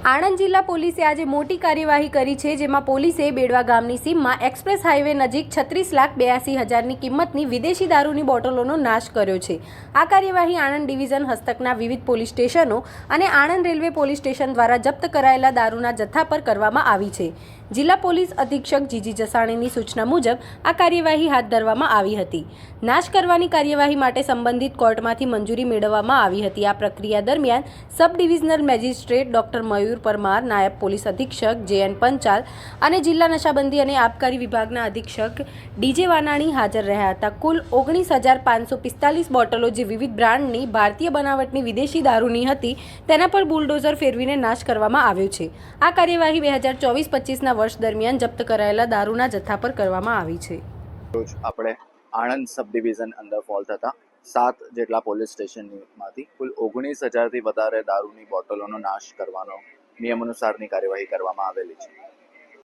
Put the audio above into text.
આણંદ જિલ્લા પોલીસે આજે મોટી કાર્યવાહી કરી છે, જેમાં પોલીસે બેડવા ગામની સીમમાં એક્સપ્રેસ હાઈવે નજીક 36,82,000ની કિંમતની વિદેશી દારૂની બોટલોનો નાશ કર્યો છે। આ કાર્યવાહી આણંદ ડિવિઝન હસ્તકના વિવિધ પોલીસ સ્ટેશનો અને આણંદ રેલવે પોલીસ સ્ટેશન દ્વારા જપ્ત કરાયેલા દારૂના જથ્થા પર કરવામાં આવી છે। જિલ્લા પોલીસ અધિક્ષક જીજી જસાણીની સૂચના મુજબ આ કાર્યવાહી હાથ ધરવામાં આવી હતી। નાશ કરવાની કાર્યવાહી માટે સંબંધિત કોર્ટમાંથી મંજૂરી મેળવવામાં આવી હતી। આ પ્રક્રિયા દરમિયાન સબ ડિવિઝનલ મેજિસ્ટ્રેટ ડોક્ટર મયુર પરમાર, નાયબ પોલીસ અધિક્ષક JN પંચાલ અને જિલ્લા નશાબંધી અને આબકારી વિભાગના અધિક્ષક DJ વાનાણી હાજર રહ્યા હતા। કુલ 19,545 બોટલો જે વિવિધ બ્રાન્ડની ભારતીય બનાવટની વિદેશી દારૂની હતી તેના પર બુલડોઝર ફેરવીને નાશ કરવામાં આવ્યો છે। આ કાર્યવાહી 2024-25ના વર્ષ દરમિયાન જપ્ત કરાયેલા દારૂના જથ્થા પર કરવામાં આવી છે। આપણે આણંદ સબ ડિવિઝન અંદર ફોલ થતા 7 જેટલા પોલીસ સ્ટેશનમાંથી કુલ 19,000થી વધારે દારૂની બોટલોનો નાશ કરવાનો નિયમ અનુસારની કાર્યવાહી કરવામાં આવેલી છે।